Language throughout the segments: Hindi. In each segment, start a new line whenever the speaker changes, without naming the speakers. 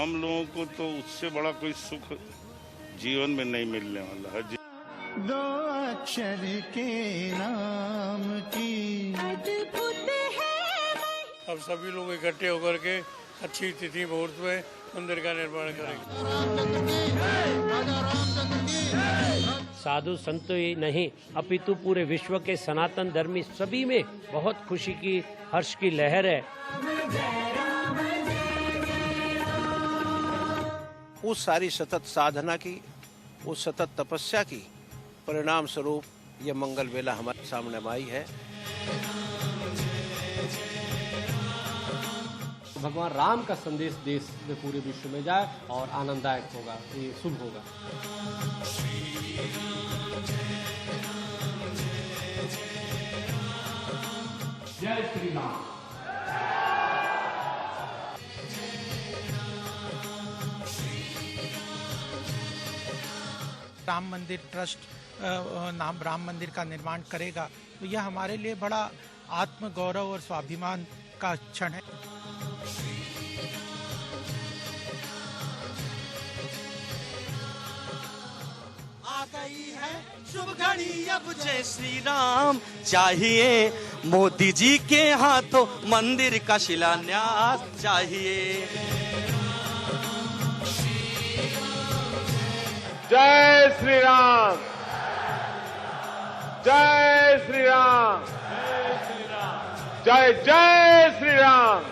हम लोगों को तो उससे बड़ा कोई सुख जीवन में नहीं मिलने वाला है।
दो अक्षर के नाम की अद्भुत है।
अब सभी लोग इकट्ठे होकर के अच्छी तिथि मुहूर्त में मंदिर का निर्माण करेंगे।
साधु संत ही नहीं अपितु पूरे विश्व के सनातन धर्मी सभी में बहुत खुशी की, हर्ष की लहर है।
उस सारी सतत साधना की, उस सतत तपस्या की परिणाम स्वरूप ये मंगल वेला हमारे सामने आई है।
भगवान राम का संदेश देश में पूरे विश्व में जाए और आनंददायक होगा, ये शुभ होगा। जय श्री राम।
राम मंदिर ट्रस्ट नाम राम मंदिर का निर्माण करेगा, तो यह हमारे लिए बड़ा आत्म गौरव और स्वाभिमान का क्षण है।
आ गई है शुभ घड़ी, अब जय श्री राम चाहिए, मोदी जी के हाथों मंदिर का शिलान्यास चाहिए।
जय श्री राम, जय श्री राम, जय जय श्री राम,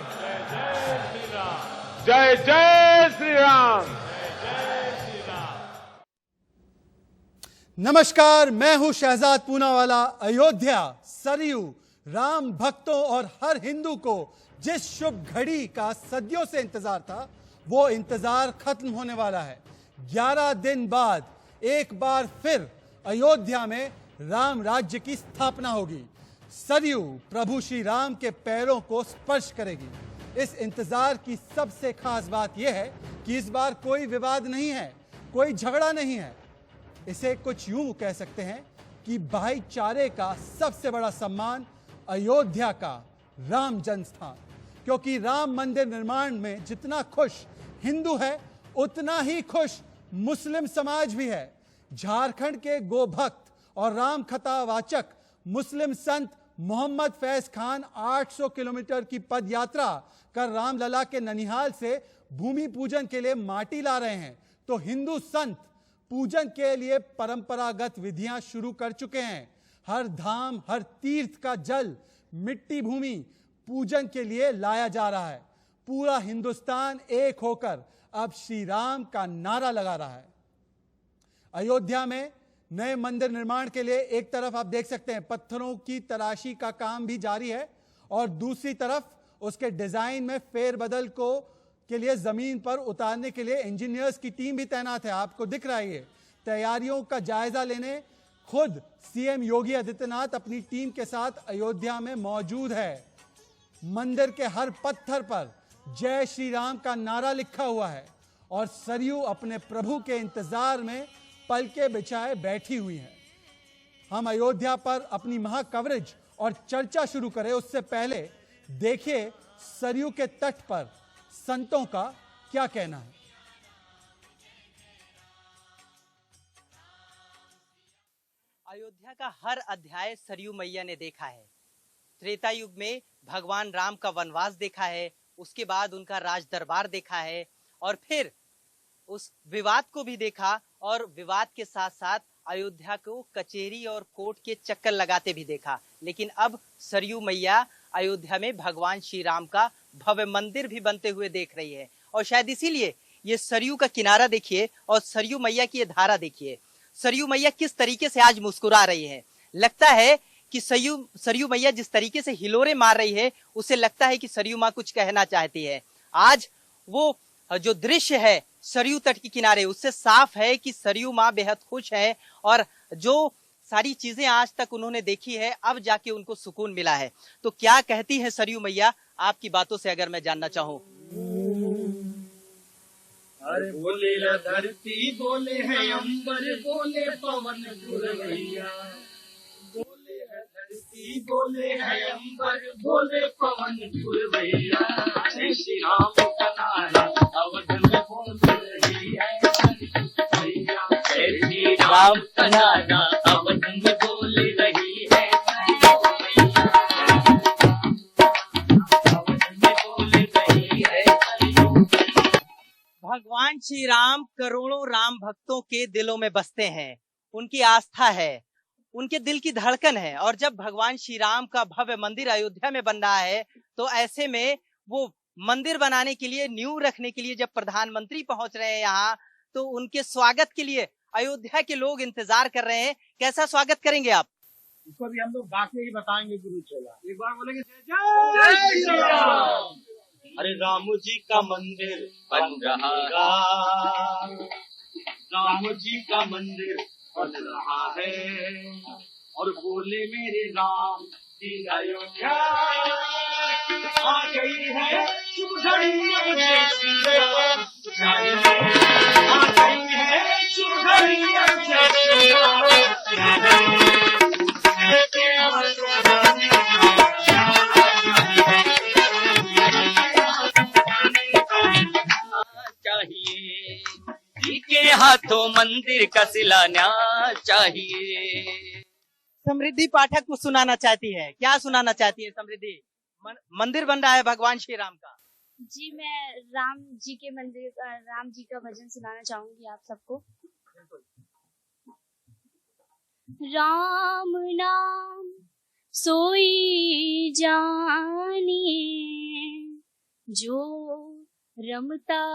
जय जय श्री राम।
नमस्कार, मैं हूं शहजाद पूनावाला। अयोध्या, सरयू, राम भक्तों और हर हिंदू को जिस शुभ घड़ी का सदियों से इंतजार था, वो इंतजार खत्म होने वाला है। 11 दिन बाद एक बार फिर अयोध्या में राम राज्य की स्थापना होगी। सरयू प्रभु श्री राम के पैरों को स्पर्श करेगी। इस इंतजार की सबसे खास बात यह है कि इस बार कोई विवाद नहीं है, कोई झगड़ा नहीं है। इसे कुछ यूं कह सकते हैं कि भाईचारे का सबसे बड़ा सम्मान अयोध्या का राम जन्म स्थान, क्योंकि राम मंदिर निर्माण में जितना खुश हिंदू है, उतना ही खुश मुस्लिम समाज भी है। झारखंड के गोभक्त और राम कथा वाचक मुस्लिम संत मोहम्मद फैज खान 800 किलोमीटर की पद यात्रा कर रामलला के ननिहाल से भूमि पूजन के लिए माटी ला रहे हैं, तो हिंदू संत पूजन के लिए परंपरागत विधियां शुरू कर चुके हैं। हर धाम, हर तीर्थ का जल, मिट्टी भूमि पूजन के लिए लाया जा रहा है। पूरा हिंदुस्तान एक होकर अब श्री राम का नारा लगा रहा है। अयोध्या में नए मंदिर निर्माण के लिए एक तरफ आप देख सकते हैं पत्थरों की तराशी का काम भी जारी है, और दूसरी तरफ उसके डिजाइन में फेरबदल के लिए जमीन पर उतारने के लिए इंजीनियर्स की टीम भी तैनात है। आपको दिख रहा है, ये तैयारियों का जायजा लेने खुद सीएम योगी आदित्यनाथ अपनी टीम के साथ अयोध्या में मौजूद है। मंदिर के हर पत्थर पर जय श्री राम का नारा लिखा हुआ है, और सरयू अपने प्रभु के इंतजार में पलके बिछाए बैठी हुई है। हम अयोध्या पर अपनी महा कवरेज और चर्चा शुरू करें उससे पहले देखिए सरयू के तट पर संतों का क्या कहना है।
अयोध्या का हर अध्याय सरयू मैया ने देखा है। त्रेता युग में भगवान राम का वनवास देखा है, उसके बाद उनका राज दरबार देखा है, और फिर उस विवाद को भी देखा, और विवाद के साथ साथ अयोध्या को कचेरी और कोर्ट के चक्कर लगाते भी देखा। लेकिन अब सरयू मैया अयोध्या में भगवान श्री राम का भव्य मंदिर भी बनते हुए देख रही है, और शायद इसीलिए ये सरयू का किनारा देखिए और सरयू मैया की ये धारा देखिए। सरयू मैया किस तरीके से आज मुस्कुरा रही है। लगता है कि सरयू मैया जिस तरीके से हिलोरे मार रही है, उसे लगता है कि सरयू माँ कुछ कहना चाहती है। आज वो जो दृश्य है सरयू तट के किनारे, उससे साफ है कि सरयू माँ बेहद खुश है, और जो सारी चीजें आज तक उन्होंने देखी है, अब जाके उनको सुकून मिला है। तो क्या कहती है सरयू मैया, आपकी बातों से अगर मैं जानना चाहूँ।
अरे बोले धरती, बोले है अंबर, बोले पवन पुरवैया, बोले है धरती बोले है अंबर, बोले पवन पुरवैया, जय श्री राम का नारा अवध में बोल रही है भैया, जय श्री राम का नारा अवध में बोल रही है
भगवान श्री राम करोड़ों राम भक्तों के दिलों में बसते हैं, उनकी आस्था है, उनके दिल की धड़कन है। और जब भगवान श्री राम का भव्य मंदिर अयोध्या में बन रहा है, तो ऐसे में वो मंदिर बनाने के लिए, नींव रखने के लिए जब प्रधानमंत्री पहुंच रहे हैं यहाँ, तो उनके स्वागत के लिए अयोध्या के लोग इंतजार कर रहे हैं। कैसा स्वागत करेंगे आप?
इसको भी हम लोग गा के ही बताएंगे गुरु चेला। एक बार बोलेंगे जय श्री राम।
अरे राम जी का मंदिर बन रहा,
राम जी का मंदिर बन रहा है, और बोले मेरे राम की अयोध्या आ गई है शुभ घड़ी, अब जय श्री राम आ गई है शुभ घड़ी, अब जय श्री राम
के हाथों मंदिर का शिलान्यास चाहिए।
समृद्धि पाठक को सुनाना चाहती है, क्या सुनाना चाहती है समृद्धि? मंदिर बन रहा है भगवान श्री राम का।
जी, मैं राम जी के मंदिर का, राम जी का भजन सुनाना चाहूंगी आप सबको। राम नाम सोई जानिए, जो रमता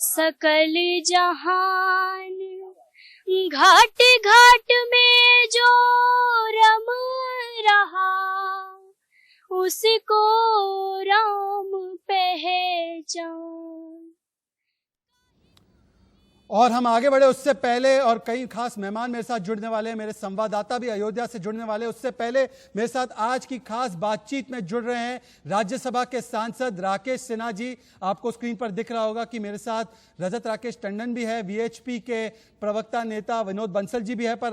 सकल जहान, घाट घाट में जो रम रहा, उसको राम पहचान।
और हम आगे बढ़े उससे पहले, और कई खास मेहमान मेरे साथ जुड़ने वाले हैं, मेरे संवाददाता भी अयोध्या से जुड़ने वाले हैं। उससे पहले मेरे साथ आज की खास बातचीत में जुड़ रहे हैं राज्यसभा के सांसद राकेश सिन्हा जी। आपको स्क्रीन पर दिख रहा होगा कि मेरे साथ रजत राकेश टंडन भी है, वीएचपी के प्रवक्ता नेता विनोद बंसल जी भी है। पर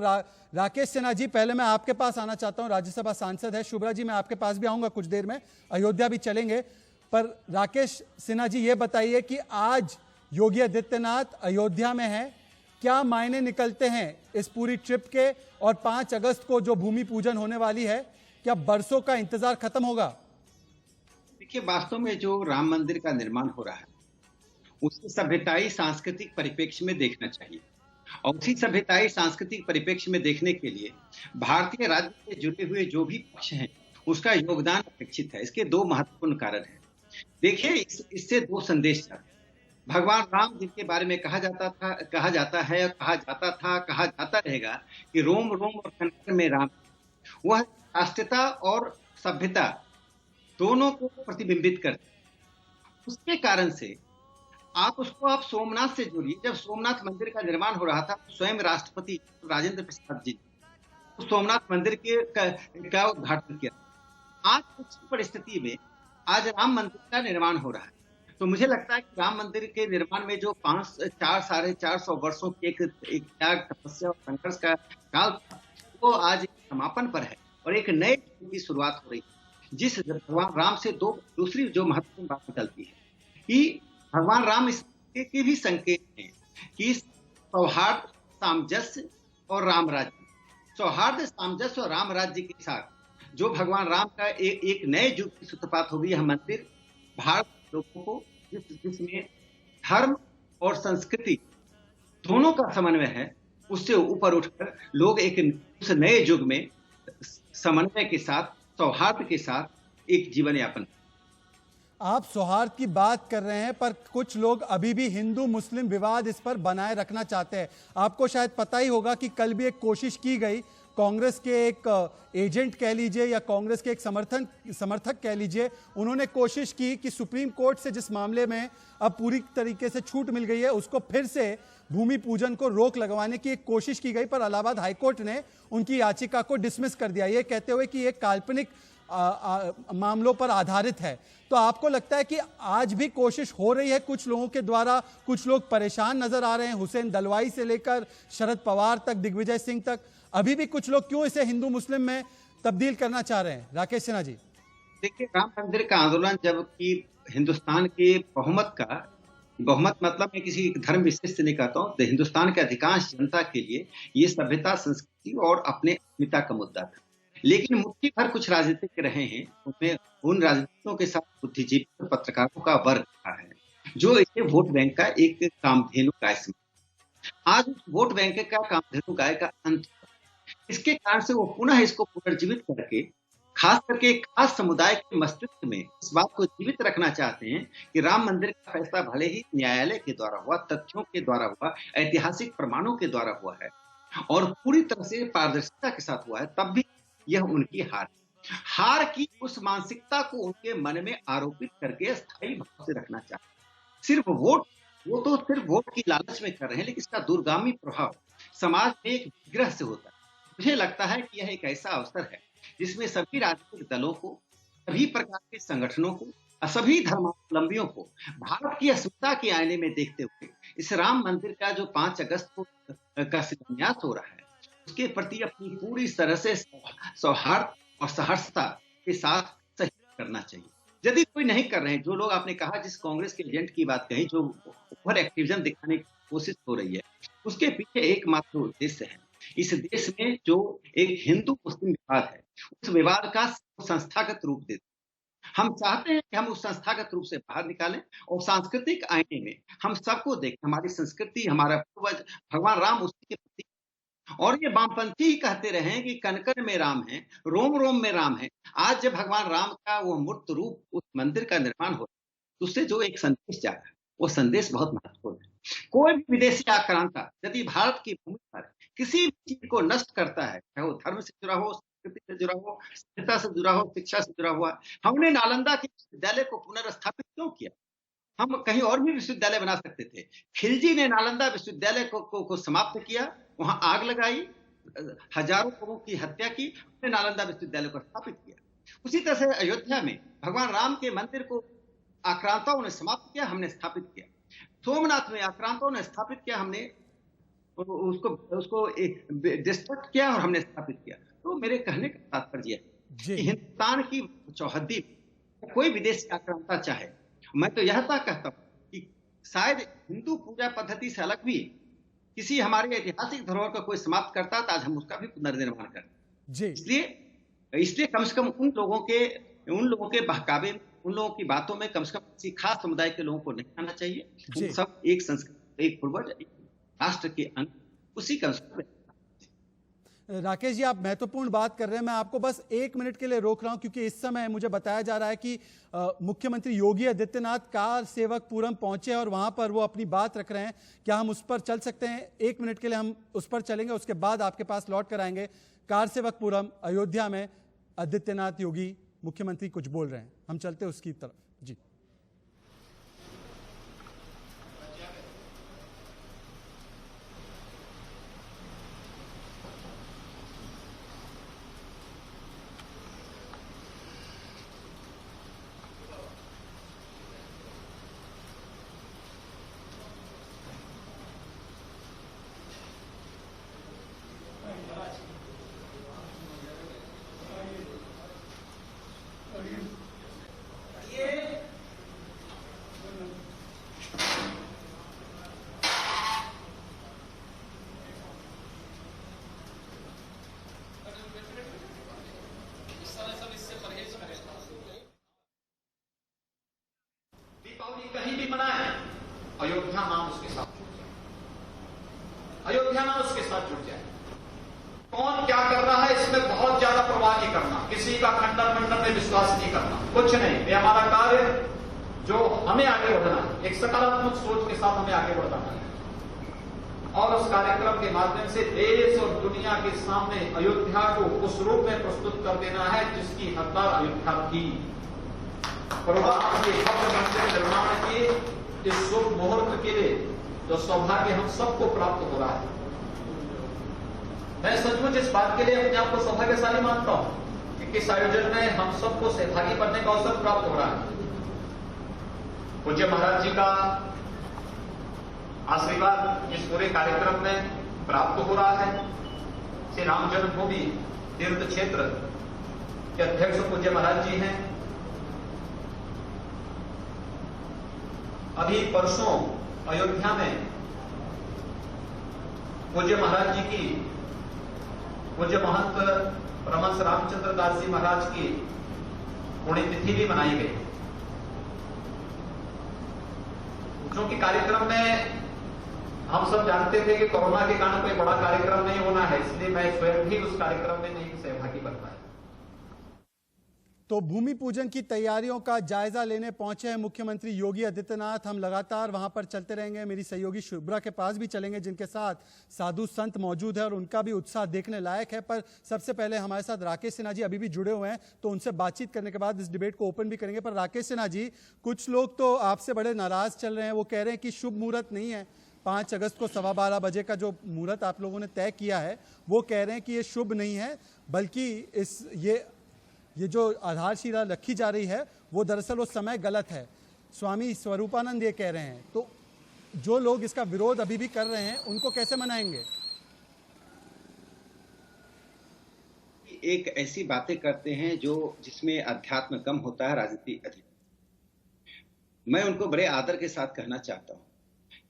राकेश सिन्हा जी, पहले मैं आपके पास आना चाहता हूँ, राज्यसभा सांसद है। शुभ्रा जी, मैं आपके पास भी आऊँगा कुछ देर में, अयोध्या भी चलेंगे। पर राकेश सिन्हा जी, ये बताइए कि आज योगी आदित्यनाथ अयोध्या में है, क्या मायने निकलते हैं इस पूरी ट्रिप के? और 5 अगस्त को जो भूमि पूजन होने वाली है, क्या बरसों का इंतजार खत्म होगा?
देखिए, वास्तव में जो राम मंदिर का निर्माण हो रहा है, उसे सभ्यताई सांस्कृतिक परिप्रेक्ष्य में देखना चाहिए। और उसी सभ्यताई सांस्कृतिक परिप्रेक्ष्य में देखने के लिए भारतीय राज्य से जुड़े हुए जो भी पक्ष हैं, उसका योगदान अपेक्षित है। इसके 2 महत्वपूर्ण कारण हैं। देखिए, इससे 2 संदेश हैं। भगवान राम, जिनके बारे में कहा जाता रहेगा कि रोम रोम और कण में राम, वह राष्ट्रीयता और सभ्यता दोनों को प्रतिबिंबित करते हैं। उसके कारण से आप सोमनाथ से जोड़िए। जब सोमनाथ मंदिर का निर्माण हो रहा था, स्वयं राष्ट्रपति राजेंद्र प्रसाद जी सोमनाथ मंदिर का उद्घाटन किया। आज कुछ परिस्थिति में आज राम मंदिर का निर्माण हो रहा है। तो मुझे लगता है कि राम मंदिर के निर्माण में जो 400-450 वर्षों की एक त्याग, तपस्या और संघर्ष का काल था, वो आज समापन पर है और एक नए युग की शुरुआत हो रही है। जिस भगवान राम से दूसरी जो महत्वपूर्ण बात निकलती है कि भगवान राम इसके भी संकेत हैं कि सौहार्द, सामंजस्य और राम राज्य, सौहार्द, सामंजस्य और राम राज्य के साथ जो भगवान राम का एक नए युग की सूत्रपात होगी। यह मंदिर भारत लोगों को, जिसमें धर्म और संस्कृति दोनों का समन्वय है, उससे ऊपर उठकर लोग उस नए युग में समन्वय के साथ, सौहार्द के साथ एक जीवन यापन।
आप सौहार्द की बात कर रहे हैं, पर कुछ लोग अभी भी हिंदू मुस्लिम विवाद इस पर बनाए रखना चाहते हैं। आपको शायद पता ही होगा कि कल भी एक कोशिश की गई, कांग्रेस के एक एजेंट कह लीजिए या कांग्रेस के एक समर्थक कह लीजिए, उन्होंने कोशिश की कि सुप्रीम कोर्ट से जिस मामले में अब पूरी तरीके से छूट मिल गई है, उसको फिर से भूमि पूजन को रोक लगवाने की एक कोशिश की गई। पर इलाहाबाद हाईकोर्ट ने उनकी याचिका को डिसमिस कर दिया, ये कहते हुए कि ये काल्पनिक मामलों पर आधारित है। तो आपको लगता है कि आज भी कोशिश हो रही है कुछ लोगों के द्वारा? कुछ लोग परेशान नजर आ रहे हैं, हुसैन दलवाई से लेकर शरद पवार तक, दिग्विजय सिंह तक। अभी भी कुछ लोग क्यों इसे हिंदू मुस्लिम में तब्दील करना चाह रहे हैं? राकेश सिन्हा जी।
देखिए, राम मंदिर का आंदोलन जबकि हिंदुस्तान के बहुमत मतलब मैं किसी धर्म विशेष से नहीं कहता हूँ, तो हिंदुस्तान के अधिकांश जनता के लिए ये सभ्यता, संस्कृति और अपने अस्मिता का मुद्दा था। लेकिन मुट्ठी भर कुछ राजनीतिक रहे हैं, उनमें उन राजनीतिकों के साथ बुद्धिजीवी और पत्रकारों का वर्ग रहा है जो इसे वोट बैंक का एक कामधेनु गाय समझ। आज उस वोट बैंक का कामधेनु गाय का अंत, इसके कारण से वो पुनः इसको पुनर्जीवित करके खास करके एक खास समुदाय के मस्तिष्क में इस बात को जीवित रखना चाहते हैं कि राम मंदिर का फैसला भले ही न्यायालय के द्वारा हुआ, तथ्यों के द्वारा हुआ, ऐतिहासिक प्रमाणों के द्वारा हुआ है और पूरी तरह से पारदर्शिता के साथ हुआ है, तब भी यह उनकी हार की उस मानसिकता को उनके मन में आरोपित करके स्थायी भाव से रखना चाहते हैं। सिर्फ वोट की लालच में कर रहे हैं, लेकिन इसका दूरगामी प्रभाव समाज में एक विग्रह से होता है। मुझे लगता है कि यह एक ऐसा अवसर है जिसमें सभी राजनीतिक दलों को, सभी प्रकार के संगठनों को, सभी धर्मावलंबियों को भारत की अस्मिता के आईने में देखते हुए इस राम मंदिर का जो 5 अगस्त को का शिलान्यास हो रहा है, उसके प्रति अपनी पूरी तरह से सौहार्द और सहर्षता के साथ सहयोग करना चाहिए। यदि कोई नहीं कर रहे हैं, जो लोग आपने कहा, जिस कांग्रेस के एजेंट की बात कही, जो ओवर एक्टिविज्म दिखाने की कोशिश हो रही है, उसके पीछे एकमात्र उद्देश्य है। इस देश में जो एक हिंदू मुस्लिम विवाद है, उस विवाद का संस्थागत रूप देते। हम चाहते हैं कि हम उस संस्थागत रूप से बाहर निकालें और सांस्कृतिक आईने में हम सबको देखें, हमारी संस्कृति, हमारा पूर्वज भगवान राम उसी के प्रति। और ये वामपंथी ही कहते रहे कि कण-कण में राम है, रोम रोम में राम है। आज जब भगवान राम का वो मूर्त रूप उस मंदिर का निर्माण हो, उससे जो एक संदेश जा रहा है, वो संदेश बहुत महत्वपूर्ण है। कोई भी विदेशी आक्रांता यदि भारत की भूमि पर किसी भी चीज को नष्ट करता है, चाहे वो धर्म से जुड़ा हो, संस्कृति से जुड़ा हो, सभ्यता से जुड़ा हो, शिक्षा से जुड़ा हुआ, हमने नालंदा के विश्वविद्यालय को पुनर्स्थापित क्यों किया? हम कहीं और भी विश्वविद्यालय बना सकते थे। खिलजी ने नालंदा विश्वविद्यालय को समाप्त किया, वहां आग लगाई, हजारों लोगों की हत्या की, हमने नालंदा विश्वविद्यालय को स्थापित किया। उसी तरह से अयोध्या में भगवान राम के मंदिर को आक्रांताओं ने समाप्त किया, हमने स्थापित किया। सोमनाथ में आक्रांताओं ने स्थापित किया, हमने उसको डिस्ट्रक्ट किया और हमने स्थापित किया। तो मेरे कहने का तात्पर्य है कि हिंदुस्तान की चौहद्दी कोई विदेशी आक्रांता चाहे, मैं तो यह तक कहता हूँ कि शायद हिंदू पूजा पद्धति से अलग भी किसी हमारे ऐतिहासिक धरोहर का कोई समाप्त करता तो आज हम उसका भी पुनर्निर्माण करते। इसलिए कम से कम उन लोगों के बहकावे, उन लोगों की बातों में कम से कम किसी खास समुदाय के लोगों को नहीं आना चाहिए। सब एक संस्कृति, एक पूर्वज, एक राष्ट्र के अंग, उसी का।
राकेश जी, आप महत्वपूर्ण बात कर रहे हैं। मैं आपको बस 1 मिनट के लिए रोक रहा हूं क्योंकि इस समय मुझे बताया जा रहा है कि मुख्यमंत्री योगी आदित्यनाथ कार सेवक पुरम पहुंचे और वहां पर वो अपनी बात रख रहे हैं। क्या हम उस पर चल सकते हैं? 1 मिनट के लिए हम उस पर चलेंगे, उसके बाद आपके पास लौट कर आएंगे। कार सेवक पुरम अयोध्या में आदित्यनाथ योगी मुख्यमंत्री कुछ बोल रहे हैं, हम चलते उसकी तरफ। जी
कहीं भी मनाए, अयोध्या नाम उसके साथ जुड़ जाए, अयोध्या नाम उसके साथ जुड़ जाए। कौन क्या कर रहा है इसमें बहुत ज्यादा परवाह नहीं करना, किसी का खंडन मंडन में विश्वास नहीं करना, कुछ नहीं। ये हमारा कार्य जो हमें आगे बढ़ना है, एक सकारात्मक सोच के साथ हमें आगे बढ़ना है और उस कार्यक्रम के माध्यम से देश और दुनिया के सामने अयोध्या को उस रूप में प्रस्तुत कर देना है जिसकी हकदार अयोध्या थी। प्रभुराम के भव्य मंदिर निर्माण के इस शुभ मुहूर्त के लिए जो सौभाग्य हम सबको प्राप्त हो रहा है, मैं सचमुच इस बात के लिए अपने आप को सौभाग्यशाली मानता हूं कि इस आयोजन में हम सबको सहभागी बनने का अवसर प्राप्त हो रहा है। पूज्य महाराज जी का आशीर्वाद इस पूरे कार्यक्रम में प्राप्त हो रहा है। श्री राम जन्मभूमि तीर्थ क्षेत्र के अध्यक्ष पूज्य महाराज जी हैं। अभी परसों अयोध्या में पूज्य महाराज जी की, पूज्य महंत परमहंस रामचंद्र दास जी महाराज की पुण्यतिथि भी मनाई गई। क्योंकि कार्यक्रम में हम सब जानते थे कि कोरोना के कारण कोई बड़ा कार्यक्रम नहीं होना है, इसलिए मैं स्वयं भी उस कार्यक्रम में नहीं सहभागी बन पाया।
तो भूमि पूजन की तैयारियों का जायजा लेने पहुंचे हैं मुख्यमंत्री योगी आदित्यनाथ। हम लगातार वहां पर चलते रहेंगे, मेरी सहयोगी शुभ्रा के पास भी चलेंगे जिनके साथ साधु संत मौजूद है और उनका भी उत्साह देखने लायक है। पर सबसे पहले हमारे साथ राकेश सिन्हा जी अभी भी जुड़े हुए हैं, तो उनसे बातचीत करने के बाद इस डिबेट को ओपन भी करेंगे। पर राकेश सिन्हा जी, कुछ लोग तो आपसे बड़े नाराज चल रहे हैं, वो कह रहे हैं कि शुभ मुहूर्त नहीं है। 5 अगस्त को 12:15 बजे का जो मुहूर्त आप लोगों ने तय किया है, वो कह रहे हैं कि ये शुभ नहीं है, बल्कि ये जो आधारशिला रखी जा रही है वो दरअसल वो समय गलत है। स्वामी स्वरूपानंद ये कह रहे हैं। तो जो लोग इसका विरोध अभी भी कर रहे हैं उनको कैसे मनाएंगे?
एक ऐसी बातें करते हैं जिसमें अध्यात्म कम होता है, राजनीति अधिक। मैं उनको बड़े आदर के साथ कहना चाहता हूँ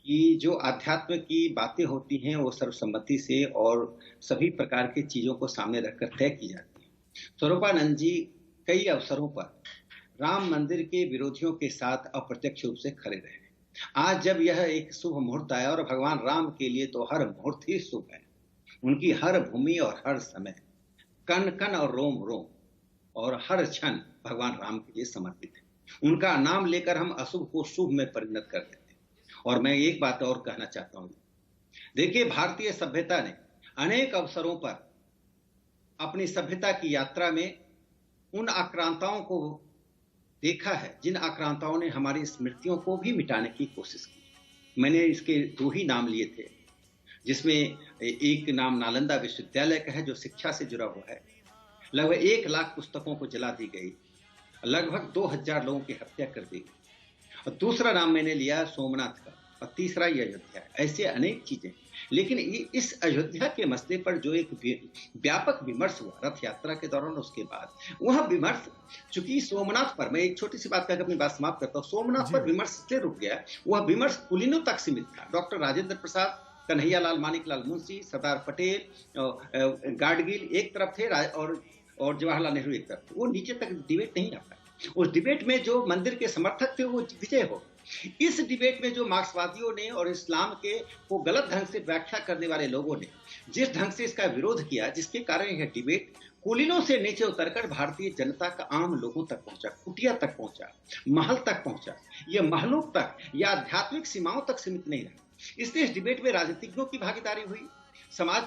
कि जो अध्यात्म की बातें होती हैं वो सर्वसम्मति से और सभी प्रकार की चीजों को सामने रखकर तय की जाती है। स्वरूपानंद जी कई अवसरों पर राम मंदिर के विरोधियों के साथ अप्रत्यक्ष रूप से खड़े रहे। आज जब यह एक शुभ मुहूर्त आया, और भगवान राम के लिए तो हर मुहूर्त ही शुभ है, उनकी हर भूमि और हर समय, कण कण और रोम रोम और हर क्षण भगवान राम के लिए समर्पित है। उनका नाम लेकर हम अशुभ को शुभ में परिणत कर देते हैं। और मैं एक बात और कहना चाहता हूँ, देखिए, भारतीय सभ्यता ने अनेक अवसरों पर अपनी सभ्यता की यात्रा में उन आक्रांताओं को देखा है जिन आक्रांताओं ने हमारी स्मृतियों को भी मिटाने की कोशिश की। मैंने इसके 2 ही नाम लिए थे, जिसमें एक नाम नालंदा विश्वविद्यालय का है जो शिक्षा से जुड़ा हुआ है। लगभग 1 लाख पुस्तकों को जला दी गई, लगभग 2000 लोगों की हत्या कर दी गई। और दूसरा नाम मैंने लिया सोमनाथ का, और तीसरा ये अयोध्या। ऐसे अनेक चीजें, लेकिन इस अयोध्या के मसले पर जो एक व्यापक विमर्श हुआ रथ यात्रा के दौरान, उसके बाद वह विमर्श, चूंकि सोमनाथ पर, मैं एक छोटी सी बात कहकर अपनी बात समाप्त करता हूँ, सोमनाथ पर विमर्श से रुक गया। वह विमर्श कुलीनों तक सीमित था। डॉक्टर राजेंद्र प्रसाद, कन्हैया लाल, मानिकलाल मुंशी, सरदार पटेल, गाडगिल एक तरफ थे और जवाहरलाल नेहरू एक तरफ थे। वो नीचे तक डिबेट नहीं आता। उस डिबेट में जो मंदिर के समर्थक थे वो विजय हो। इस डिबेट में जो मार्क्सवादियों ने और इस्लाम के को गलत ढंग से व्याख्या करने वाले लोगों ने जिस ढंग से इसका विरोध किया, जिसके कारण यह डिबेट कुलीनों से नीचे उतरकर भारतीय जनता का, आम लोगों तक पहुंचा, कुटिया तक पहुंचा, महल तक पहुंचा। यह महलों तक या आध्यात्मिक सीमाओं तक सीमित नहीं रहा। इसलिए इस डिबेट में राजनीतिज्ञों की भागीदारी हुई, समाज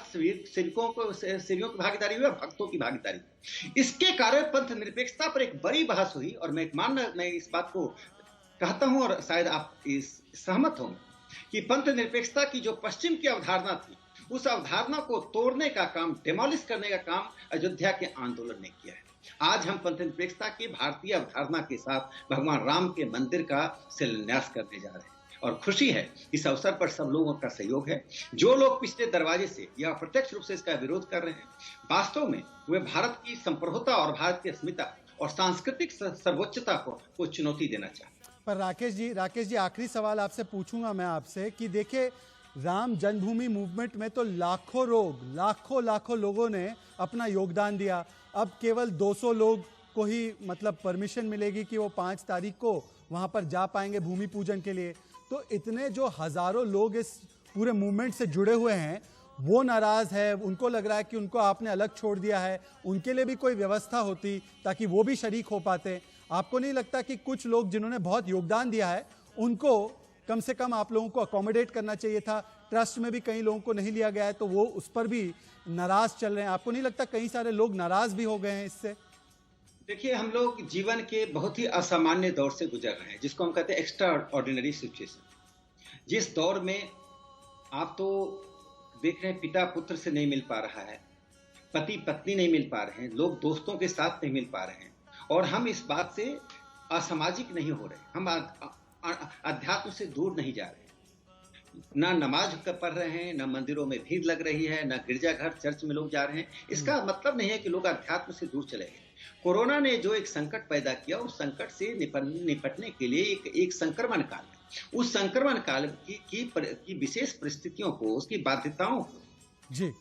सेवकों की भागीदारी हुई और भक्तों की भागीदारी हुई। इसके कारण पंथ निरपेक्षता पर एक बड़ी बहस हुई। और मैं इस बात को कहता हूं, और शायद आप सहमत होंगे, कि पंथ निरपेक्षता की जो पश्चिम की अवधारणा थी, उस अवधारणा को तोड़ने का काम, डेमोलिश करने का काम अयोध्या के आंदोलन ने किया है। आज हम पंथ निरपेक्षता की भारतीय अवधारणा के साथ भगवान राम के मंदिर का शिलान्यास करने जा रहे हैं। और खुशी है, इस अवसर पर सब लोगों का सहयोग है। जो लोग पिछले दरवाजे से या अप्रत्यक्ष रूप से इसका विरोध कर रहे हैं, वास्तव में वे भारत की संप्रभुता और भारत की अस्मिता और सांस्कृतिक सर्वोच्चता को चुनौती देना चाहते हैं।
पर राकेश जी आखिरी सवाल आपसे पूछूंगा मैं आपसे कि देखिए, राम जन्मभूमि मूवमेंट में तो लाखों लोगों ने अपना योगदान दिया। अब केवल 200 लोग को ही मतलब परमिशन मिलेगी कि वो 5 तारीख को वहां पर जा पाएंगे भूमि पूजन के लिए। तो इतने जो हजारों लोग इस पूरे मूवमेंट से जुड़े हुए हैं, वो नाराज है, उनको लग रहा है कि उनको आपने अलग छोड़ दिया है। उनके लिए भी कोई व्यवस्था होती ताकि वो भी शरीक हो पाते। आपको नहीं लगता कि कुछ लोग जिन्होंने बहुत योगदान दिया है, उनको कम से कम आप लोगों को अकोमोडेट करना चाहिए था? ट्रस्ट में भी कई लोगों को नहीं लिया गया है, तो वो उस पर भी नाराज चल रहे हैं। आपको नहीं लगता कई सारे लोग नाराज भी हो गए हैं इससे?
देखिए, हम लोग जीवन के बहुत ही असामान्य दौर से गुजर रहे हैं, जिसको हम कहते हैं एक्स्ट्रा ऑर्डिनरी सिचुएशन। जिस दौर में आप तो देख रहे हैं, पिता पुत्र से नहीं मिल पा रहा है, पति पत्नी नहीं मिल पा रहे हैं, लोग दोस्तों के साथ नहीं मिल पा रहे हैं, और हम इस बात से असामाजिक नहीं हो रहे, हम अध्यात्म से दूर नहीं जा रहे। ना नमाज पढ़ रहे हैं, ना मंदिरों में भीड़ लग रही है, ना गिरजाघर चर्च में लोग जा रहे हैं। इसका मतलब नहीं है कि लोग अध्यात्म से दूर चले गए। कोरोना ने जो एक संकट पैदा किया, उस संकट से निपटने के लिए एक संक्रमण काल है। उस संक्रमण काल की विशेष परिस्थितियों को, उसकी बाध्यताओं को
जी,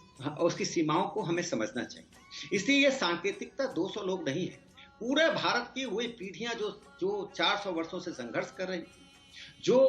उसकी सीमाओं को हमें समझना चाहिए। इसलिए यह सांकेतिकता 200 लोग नहीं है, पूरे भारत की वही पीढ़ियां जो 400 वर्षों से संघर्ष कर रही, जो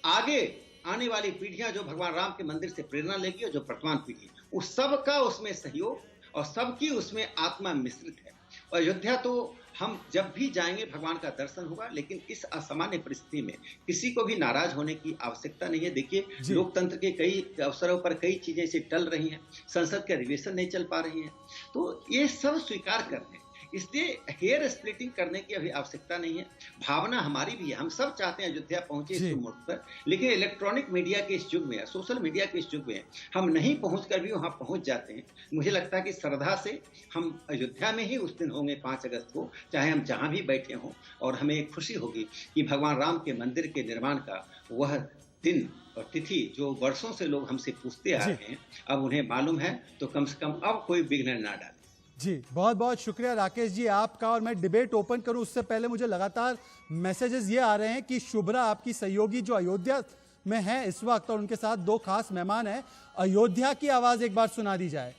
आगे आने वाली पीढ़ियां जो भगवान राम के मंदिर से प्रेरणा लेगी, और जो वर्तमान पीढ़ी, उस सबका उसमें सहयोग और सबकी उसमें आत्मा मिश्रित है। और अयोध्या तो हम जब भी जाएंगे भगवान का दर्शन होगा, लेकिन इस असामान्य परिस्थिति में किसी को भी नाराज होने की आवश्यकता नहीं है। देखिए, लोकतंत्र के कई अवसरों पर कई चीजें से टल रही हैं, संसद के अधिवेशन नहीं चल पा रही हैं, तो ये सब स्वीकार करते हैं। इसलिए हेयर स्प्लिटिंग करने की अभी आवश्यकता नहीं है। भावना हमारी भी है, हम सब चाहते हैं अयोध्या पहुंचे इस मुहूर्त पर, लेकिन इलेक्ट्रॉनिक मीडिया के इस युग में, सोशल मीडिया के इस युग में हम नहीं पहुंचकर भी वहां पहुंच जाते हैं। मुझे लगता है कि श्रद्धा से हम अयोध्या में ही उस दिन होंगे 5 अगस्त को, चाहे हम जहां भी बैठे हों, और हमें खुशी होगी कि भगवान राम के मंदिर के निर्माण का वह दिन और तिथि जो वर्षों से लोग हमसे पूछते आ रहे हैं, अब उन्हें मालूम है, तो कम से कम अब कोई विघ्न ना डाले।
जी, बहुत बहुत शुक्रिया राकेश जी आपका। और मैं डिबेट ओपन करूं उससे पहले मुझे लगातार मैसेजेस ये आ रहे हैं कि शुभ्रा आपकी सहयोगी जो अयोध्या में है इस वक्त, और उनके साथ 2 खास मेहमान हैं, अयोध्या की आवाज़ एक बार सुना दी जाए।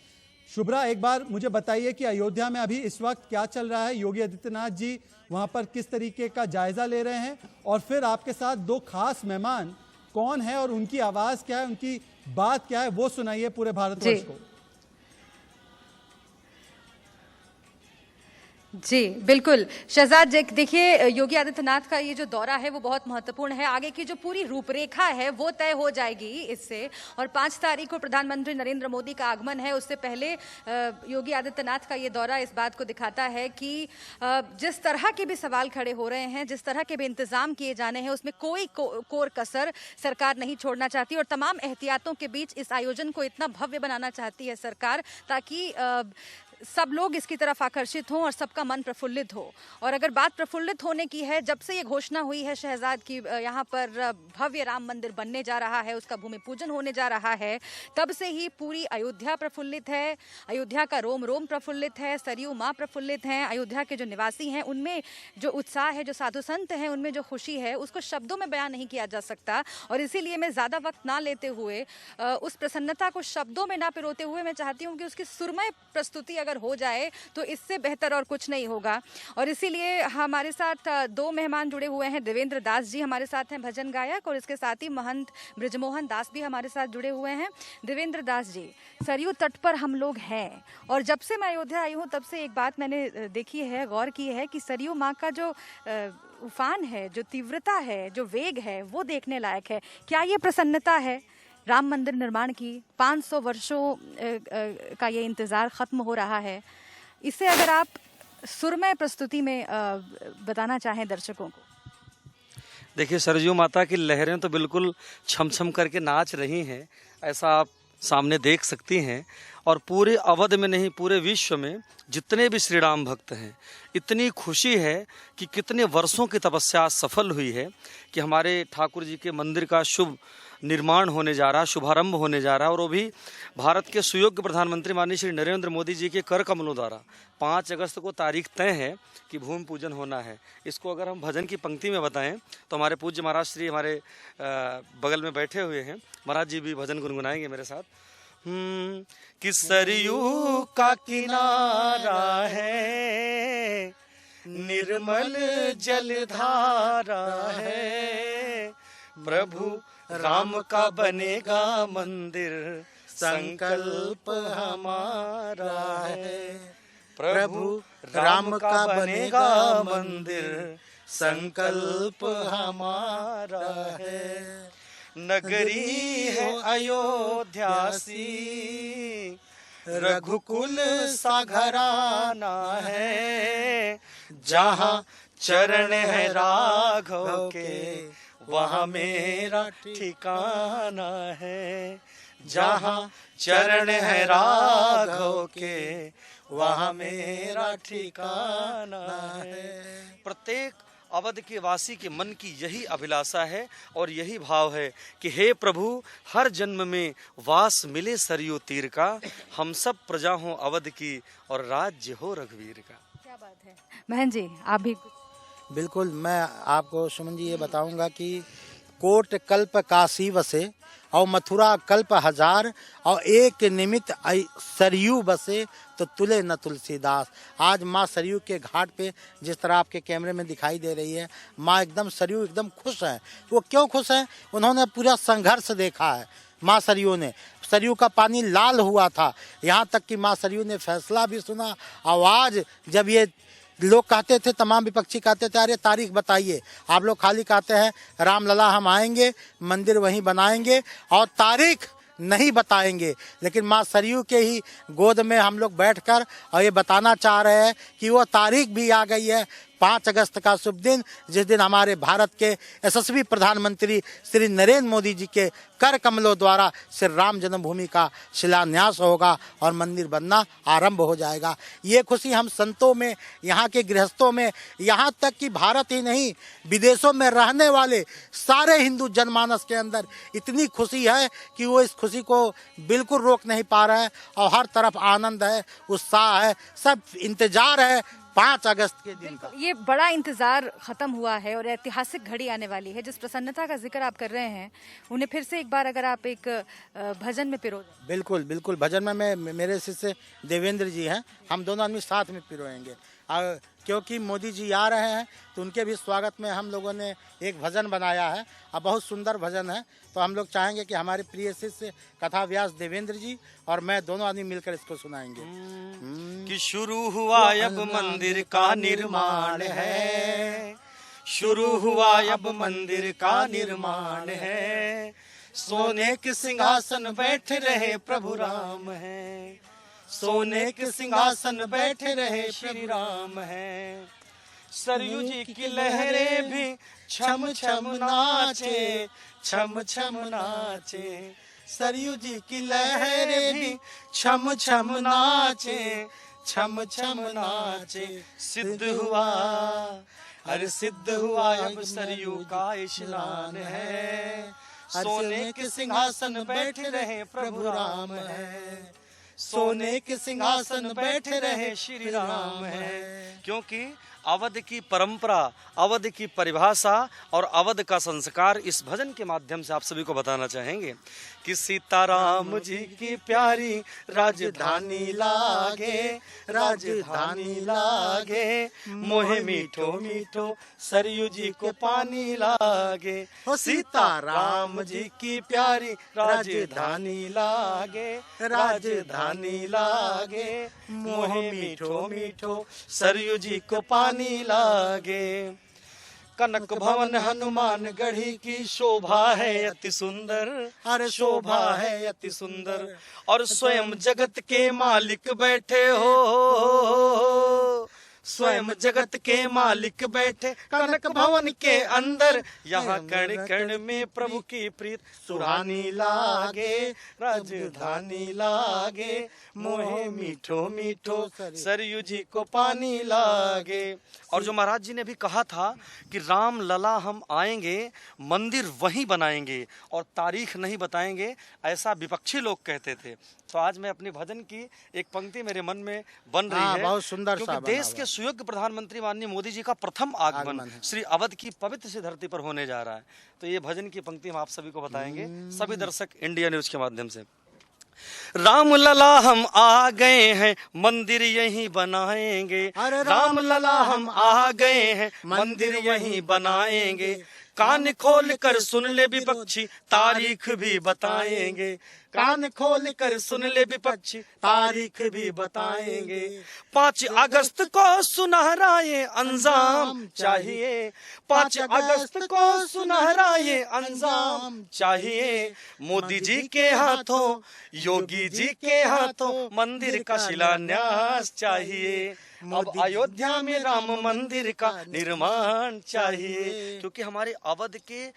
शुभ्रा, एक बार मुझे बताइए कि अयोध्या में अभी इस वक्त क्या चल रहा है, योगी आदित्यनाथ जी वहाँ पर किस तरीके का जायजा ले रहे हैं, और फिर आपके साथ 2 खास मेहमान कौन है और उनकी आवाज़ क्या है, उनकी बात क्या है, वो सुनाइए पूरे भारतवर्ष को।
जी बिल्कुल शहजाद, देखिए योगी आदित्यनाथ का ये जो दौरा है वो बहुत महत्वपूर्ण है। आगे की जो पूरी रूपरेखा है वो तय हो जाएगी इससे, और 5 तारीख को प्रधानमंत्री नरेंद्र मोदी का आगमन है। उससे पहले योगी आदित्यनाथ का ये दौरा इस बात को दिखाता है कि जिस तरह के भी सवाल खड़े हो रहे हैं, जिस तरह के भी इंतजाम किए जाने हैं, उसमें कोई कोर कसर सरकार नहीं छोड़ना चाहती, और तमाम एहतियातों के बीच इस आयोजन को इतना भव्य बनाना चाहती है सरकार, ताकि सब लोग इसकी तरफ आकर्षित हों और सबका मन प्रफुल्लित हो। और अगर बात प्रफुल्लित होने की है, जब से ये घोषणा हुई है शहजाद की यहाँ पर भव्य राम मंदिर बनने जा रहा है, उसका भूमि पूजन होने जा रहा है, तब से ही पूरी अयोध्या प्रफुल्लित है। अयोध्या का रोम रोम प्रफुल्लित है, सरयू माँ प्रफुल्लित हैं। अयोध्या के जो निवासी हैं उनमें जो उत्साह है, जो साधु संत हैं उनमें जो खुशी है, उसको शब्दों में बयान नहीं किया जा सकता। और इसीलिए मैं ज़्यादा वक्त ना लेते हुए, उस प्रसन्नता को शब्दों में ना पिरोते हुए, मैं चाहती हूँ कि उसकी सुरमय प्रस्तुति अगर हो जाए तो इससे बेहतर और कुछ नहीं होगा। और इसीलिए हमारे साथ 2 मेहमान जुड़े हुए हैं। देवेंद्र दास जी हमारे साथ हैं, भजन गायक, और इसके साथ ही महंत ब्रजमोहन दास भी हमारे साथ जुड़े हुए हैं। देवेंद्र दास जी, सरयू तट पर हम लोग हैं, और जब से मैं अयोध्या आई हूँ तब से एक बात मैंने देखी है, गौर की है कि सरयू माँ का जो उफान है, जो तीव्रता है, जो वेग है, वो देखने लायक है। क्या ये प्रसन्नता है राम मंदिर निर्माण की? 500 वर्षों का ये इंतज़ार ख़त्म हो रहा है। इसे अगर आप सुरमय प्रस्तुति में बताना चाहें दर्शकों को।
देखिए, सरयू माता की लहरें तो बिल्कुल छम छम करके नाच रही हैं, ऐसा आप सामने देख सकती हैं। और पूरे अवध में नहीं, पूरे विश्व में जितने भी श्री राम भक्त हैं, इतनी खुशी है कि कितने वर्षों की तपस्या सफल हुई है कि हमारे ठाकुर जी के मंदिर का शुभ निर्माण होने जा रहा है, शुभारंभ होने जा रहा है। और वो भी भारत के सुयोग्य प्रधानमंत्री माननीय श्री नरेंद्र मोदी जी के कर कमलों द्वारा 5 अगस्त को तारीख तय है कि भूमि पूजन होना है। इसको अगर हम भजन की पंक्ति में बताएं तो हमारे पूज्य महाराज श्री हमारे बगल में बैठे हुए हैं, महाराज जी भी भजन गुनगुनाएंगे मेरे साथ। कि सरयू का किनारा है, निर्मल जलधारा है, प्रभु राम का बनेगा मंदिर, संकल्प हमारा है। प्रभु राम का बनेगा मंदिर, संकल्प हमारा है। नगरी है अयोध्या सी, रघुकुल सा घराना है, जहाँ चरण है राघव के, वहाँ मेरा ठिकाना है। जहाँ चरण है राघव के, वहाँ मेरा ठिकाना है। प्रत्येक अवध के वासी के मन की यही अभिलाषा है और यही भाव है कि हे प्रभु, हर जन्म में वास मिले सरयू तीर का, हम सब प्रजा हो अवध की और राज्य हो रघुवीर का।
क्या बात है। बहन जी आप भी
बिल्कुल, मैं आपको सुमन जी ये बताऊंगा कि कोट कल्प काशी वसे और मथुरा कल्प हजार और एक निमित्त सरयू बसे तो तुले न तुलसीदास। आज माँ सरयू के घाट पे जिस तरह आपके कैमरे में दिखाई दे रही है, माँ एकदम सरयू एकदम खुश है। वो क्यों खुश है? उन्होंने पूरा संघर्ष देखा है। माँ सरयू ने, सरयू का पानी लाल हुआ था, यहाँ तक कि माँ सरयू ने फैसला भी सुना। आवाज जब ये लोग कहते थे, तमाम विपक्षी कहते थे अरे तारीख बताइए, आप लोग खाली कहते हैं रामलला हम आएंगे, मंदिर वहीं बनाएंगे और तारीख नहीं बताएंगे। लेकिन माँ सरयू के ही गोद में हम लोग बैठकर और ये बताना चाह रहे हैं कि वो तारीख भी आ गई है, 5 अगस्त का शुभ दिन, जिस दिन हमारे भारत के यशस्वी प्रधानमंत्री श्री नरेंद्र मोदी जी के कर कमलों द्वारा श्री राम जन्मभूमि का शिलान्यास होगा और मंदिर बनना आरंभ हो जाएगा। ये खुशी हम संतों में, यहाँ के गृहस्थों में, यहाँ तक कि भारत ही नहीं विदेशों में रहने वाले सारे हिंदू जनमानस के अंदर इतनी खुशी है कि वो इस खुशी को बिल्कुल रोक नहीं पा रहे हैं और हर तरफ आनंद है, उत्साह है, सब इंतजार है 5 अगस्त के दिन का।
ये बड़ा इंतजार खत्म हुआ है और ऐतिहासिक घड़ी आने वाली है। जिस प्रसन्नता का जिक्र आप कर रहे हैं, उन्हें फिर से एक बार अगर आप एक भजन में पिरो दें।
बिल्कुल बिल्कुल, भजन में मैं, मेरे शिष्य देवेंद्र जी हैं, हम दोनों आदमी साथ में पिरोएंगे। क्योंकि मोदी जी आ रहे हैं तो उनके भी स्वागत में हम लोगों ने एक भजन बनाया है और बहुत सुंदर भजन है। तो हम लोग चाहेंगे कि हमारे प्रिय शिष्य कथा व्यास देवेंद्र जी और मैं दोनों आदमी मिलकर इसको सुनाएंगे।
कि शुरू हुआ अब मंदिर का निर्माण है, शुरू हुआ अब मंदिर का निर्माण है, सोने के सिंहासन बैठ रहे प्रभु राम है, सोने के सिंहासन बैठे रहे श्री राम है, सरयू जी की लहरें भी छम छम नाचे, छम छम नाचे, सरयू जी की लहरें भी छम छम नाचे, छम छम नाचे, सिद्ध हुआ अरे सिद्ध हुआ अब सरयू का स्नान है, सोने के सिंहासन बैठे रहे प्रभु राम है, सोने के सिंहासन बैठे रहे श्री राम है। क्योंकि अवध की परंपरा, अवध की परिभाषा और अवध का संस्कार इस भजन के माध्यम से आप सभी को बताना चाहेंगे कि सीताराम जी की प्यारी राजधानी लागे, राजधानी लागे, मोहे मीठो मीठो सरयू जी को पानी लागे, सीताराम जी की प्यारी राजधानी लागे, राजधानी लागे, मोहे मीठो मीठो सरयू जी को पानी लागे। कनक भवन हनुमान गढ़ी की शोभा है अति सुंदर, अरे शोभा है अति सुंदर, और स्वयं जगत के मालिक बैठे हो, स्वयं जगत के मालिक बैठे कनक भवन के अंदर, यहाँ कण कण में प्रभु की प्रीत सुहानी लागे, राजधानी लागे, मोहे मीठो मीठो सरयू जी को पानी लागे। और जो महाराज जी ने भी कहा था कि राम लला हम आएंगे, मंदिर वहीं बनाएंगे और तारीख नहीं बताएंगे, ऐसा विपक्षी लोग कहते थे। तो आज मैं अपनी भजन की एक पंक्ति मेरे मन में बन रही है,
बहुत सुंदर,
क्योंकि देश के सुयोग्य प्रधानमंत्री माननीय मोदी जी का प्रथम आगमन श्री अवध की पवित्र सी धरती पर होने जा रहा है। तो ये भजन की पंक्ति हम आप सभी को बताएंगे, सभी दर्शक इंडिया न्यूज के माध्यम से। राम लला हम आ गए हैं, मंदिर यहीं बनाएंगे, राम लला हम आ गए हैं, मंदिर यहीं बनाएंगे, कान खोल कर सुन ले विपक्षी तारीख भी बताएंगे, कान खोल कर सुन ले विपक्षी तारीख भी बताएंगे, 5 अगस्त को सुनहरा ये अंजाम चाहिए, 5 अगस्त को सुनहरा ये अंजाम चाहिए, मोदी जी के हाथों, योगी जी के हाथों मंदिर का शिलान्यास चाहिए, अब अयोध्या में राम मंदिर का निर्माण चाहिए। क्योंकि हमारे अवध के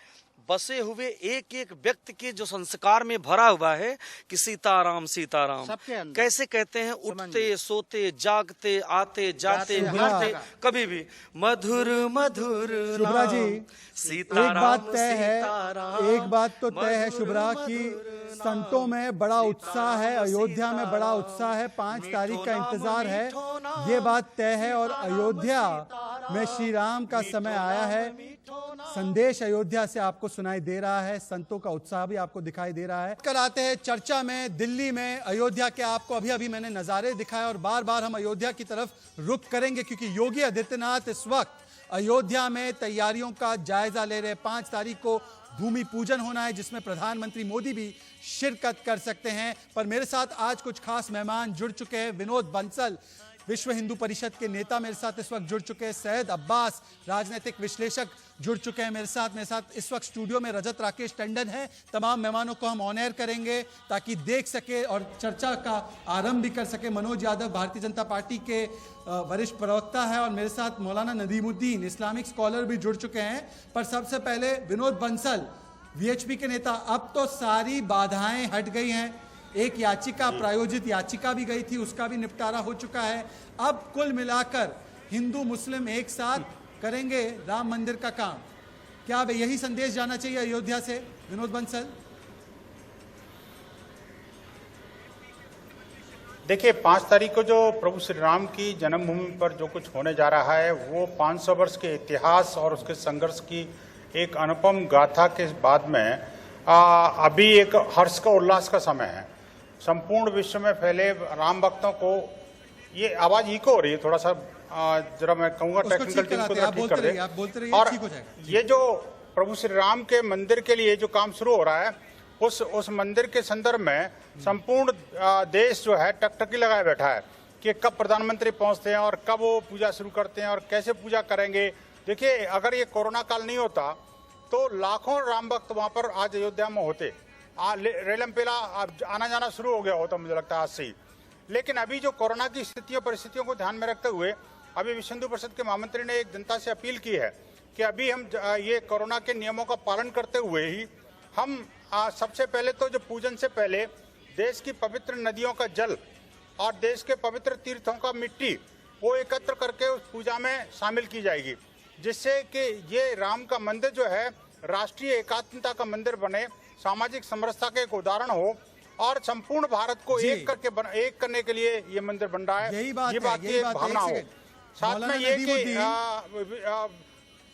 बसे हुए एक एक व्यक्ति के जो संस्कार में भरा हुआ है कि सीताराम सीताराम कैसे कहते हैं, उठते सोते जागते आते जाते मिलते कभी भी मधुर मधुर
शुभ्रा जी,
सीताराम
एक बात तो तय है शुभ्रा की संतों में बड़ा उत्साह है, अयोध्या में बड़ा उत्साह है, 5 तारीख का इंतजार है, ये बात तय है। और अयोध्या में श्री राम का समय आया है, संदेश अयोध्या से आपको सुनाई दे रहा है, संतों का उत्साह भी आपको दिखाई दे रहा है। कराते हैं चर्चा में दिल्ली में अयोध्या के, आपको अभी मैंने नज़ारे दिखाए और बार बार हम अयोध्या की तरफ रुख करेंगे क्योंकि योगी आदित्यनाथ इस वक्त अयोध्या में तैयारियों का जायजा ले रहे। 5 तारीख को भूमि पूजन होना है जिसमें प्रधानमंत्री मोदी भी शिरकत कर सकते हैं। पर मेरे साथ आज कुछ खास मेहमान जुड़ चुके हैं। विनोद बंसल विश्व हिंदू परिषद के नेता मेरे साथ इस वक्त जुड़ चुके हैं। सैयद अब्बास राजनीतिक विश्लेषक जुड़ चुके हैं मेरे साथ इस वक्त स्टूडियो में रजत राकेश टंडन है। तमाम मेहमानों को हम ऑन एयर करेंगे ताकि देख सके और चर्चा का आरंभ भी कर सके। मनोज यादव भारतीय जनता पार्टी के वरिष्ठ प्रवक्ता है और मेरे साथ मौलाना नदीमुद्दीन इस्लामिक स्कॉलर भी जुड़ चुके हैं। पर सबसे पहले विनोद बंसल वीएचपी के नेता, अब तो सारी बाधाएं हट गई हैं, एक याचिका प्रायोजित याचिका भी गई थी, उसका भी निपटारा हो चुका है। अब कुल मिलाकर हिंदू मुस्लिम एक साथ करेंगे राम मंदिर का काम। क्या अब यही संदेश जाना चाहिए अयोध्या से, विनोद बंसल?
देखिए, 5 तारीख को जो प्रभु श्री राम की जन्मभूमि पर जो कुछ होने जा रहा है वो 500 वर्ष के इतिहास और उसके संघर्ष की एक अनुपम गाथा के बाद में अभी एक हर्ष का उल्लास का समय है। संपूर्ण विश्व में फैले राम भक्तों को, ये आवाज इको हो रही है थोड़ा सा, जरा मैं कहूंगा टेक्निकल टीम को ठीक कर दे। और ये जो प्रभु श्री राम के मंदिर के लिए जो काम शुरू हो रहा है उस मंदिर के संदर्भ में संपूर्ण देश जो है टकटकी लगाए बैठा है कि कब प्रधानमंत्री पहुंचते हैं और कब वो पूजा शुरू करते हैं और कैसे पूजा करेंगे। देखिए, अगर ये कोरोना काल नहीं होता तो लाखों राम भक्त वहां पर आज अयोध्या में होते, रेलम पेला आना जाना शुरू हो गया होता मुझे लगता है आज से ही। लेकिन अभी जो कोरोना की परिस्थितियों को ध्यान में रखते हुए अभी विश्व हिंदू परिषद के महामंत्री ने एक जनता से अपील की है कि अभी हम ये कोरोना के नियमों का पालन करते हुए ही हम सबसे पहले तो जो पूजन से पहले देश की पवित्र नदियों का जल और देश के पवित्र तीर्थों का मिट्टी वो एकत्र करके उस पूजा में शामिल की जाएगी, जिससे कि ये राम का मंदिर जो है राष्ट्रीय एकात्मता का मंदिर बने, सामाजिक समरसता का एक उदाहरण हो और संपूर्ण भारत को एक करने के लिए ये मंदिर बन रहा है। ये बात की भावना हो। साथ में ये कि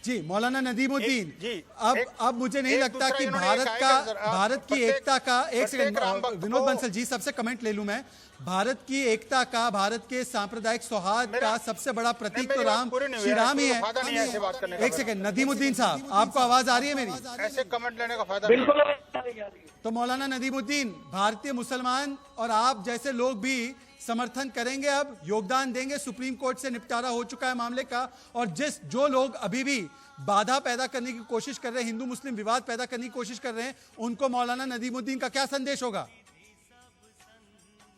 जी मौलाना नदीमुद्दीन जी, अब मुझे नहीं लगता कि भारत की एकता का, एक सेकंड विनोद बंसल जी सबसे कमेंट ले लूं मैं, भारत की एकता का, भारत के सांप्रदायिक सौहार्द का सबसे बड़ा प्रतीक तो श्री राम ही है। एक सेकंड नदीमुद्दीन साहब, आपको आवाज आ रही है मेरी?
ऐसे कमेंट लेने का फायदा नहीं।
तो मौलाना नदीमुद्दीन, भारतीय मुसलमान और आप जैसे लोग भी समर्थन करेंगे, अब योगदान देंगे? सुप्रीम कोर्ट से निपटारा हो चुका है मामले का और जो लोग अभी भी बाधा पैदा करने की कोशिश कर रहे हैं, हिंदू मुस्लिम विवाद पैदा करने की कोशिश कर रहे हैं, उनको मौलाना नदीमुद्दीन का क्या संदेश होगा?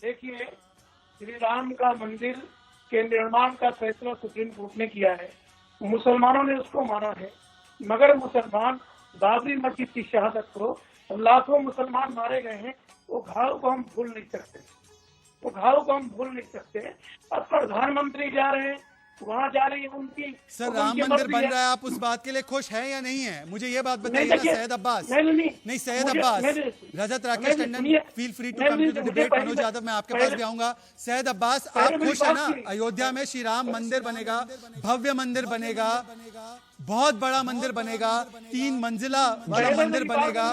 देखिए, श्री राम का मंदिर के निर्माण का फैसला सुप्रीम कोर्ट ने किया है, मुसलमानों ने उसको माना है, मगर मुसलमान बाबरी मस्जिद की शहादत को, लाखों मुसलमान मारे गए हैं, वो घाव को हम भूल नहीं सकते। अब प्रधानमंत्री जा रहे हैं, वहाँ जा रही है उनकी।
सर, राम मंदिर बन रहा है, आप उस बात के लिए खुश हैं या नहीं है? मुझे ये बात बताइएगा सैयद अब्बास। नहीं Syed Abbas, Rajat Rakesh Tandon, feel free to come to debate. Manoj Yadav, मैं आपके पास भी आऊंगा। सैयद अब्बास, आप खुश है ना? अयोध्या में श्री राम मंदिर बनेगा, भव्य मंदिर बनेगा, बहुत बड़ा मंदिर बनेगा, 3 मंजिला बड़ा मंदिर बनेगा।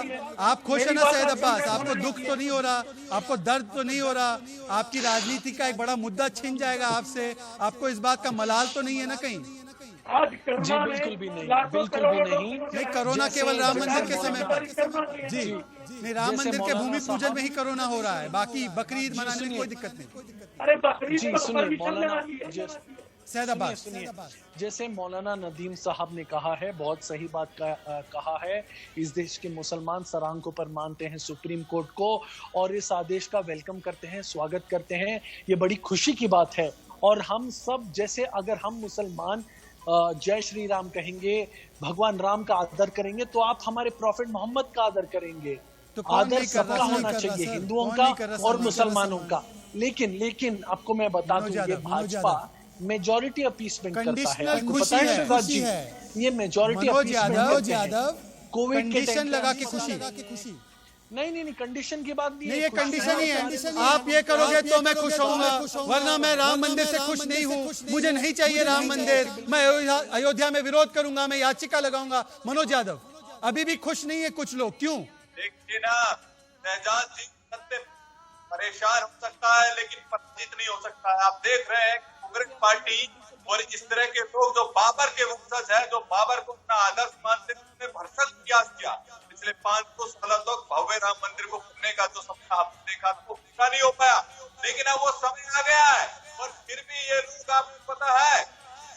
आप खुश है ना सैयद अब्बास? आपको दुख तो नहीं हो रहा, आपको दर्द तो नहीं हो रहा? आपकी राजनीति का एक बड़ा मुद्दा छिन जाएगा आपसे, आपको इस बात का मलाल तो नहीं है ना कहीं?
जी बिल्कुल भी नहीं।
नहीं, कोरोना केवल राम मंदिर के समय पर जी नहीं, राम मंदिर के भूमि पूजन में ही कोरोना हो रहा है, बाकी बकरीद मनाने में कोई दिक्कत नहीं।
जी सुनिए
सैयद अब्बास,
जैसे मौलाना नदीम साहब ने कहा है, बहुत सही बात कहा है। इस देश के मुसलमान सरांकों पर मानते हैं सुप्रीम कोर्ट को और इस आदेश का वेलकम करते हैं, स्वागत करते हैं। ये बड़ी खुशी की बात है और हम सब, जैसे अगर हम मुसलमान जय श्री राम कहेंगे, भगवान राम का आदर करेंगे, तो आप हमारे प्रॉफिट मोहम्मद का आदर करेंगे। तो आदर सबका होना चाहिए, हिंदुओं का और मुसलमानों का। लेकिन आपको मैं बता दूं, ये भाजपा मेजॉरिटी अपीसमेंट करता है। आपको पता है शिवराज जी, ये मेजॉरिटी अपीसमेंट कोविड के टाइम
लगा के खुशी।
नहीं, कंडीशन की बात नहीं है।
ये कंडीशन ही है। आप ये करोगे तो मैं खुश होऊंगा, वरना मैं राम मंदिर से खुश नहीं हूँ। मुझे नहीं चाहिए राम मंदिर। मैं अयोध्या में विरोध करूंगा, मैं याचिका लगाऊंगा। मनोज यादव अभी भी खुश नहीं है कुछ लोग, क्यों?
देखिए ना, शहजाद जी सत्य परेशान हो सकता है लेकिन पराजित नहीं हो सकता है। आप देख रहे हैं कांग्रेस पार्टी और इस तरह के लोग जो बाबर के वंशज है, जो बाबर को अपना आदर्श मानते हैं, भरसक प्रयास किया पिछले 500 सालों तक भव्य राम मंदिर को करने का जो सपना आपने देखा वो पूरा नहीं हो पाया। लेकिन अब वो समय आ गया है और फिर भी ये लोग, आपको पता है,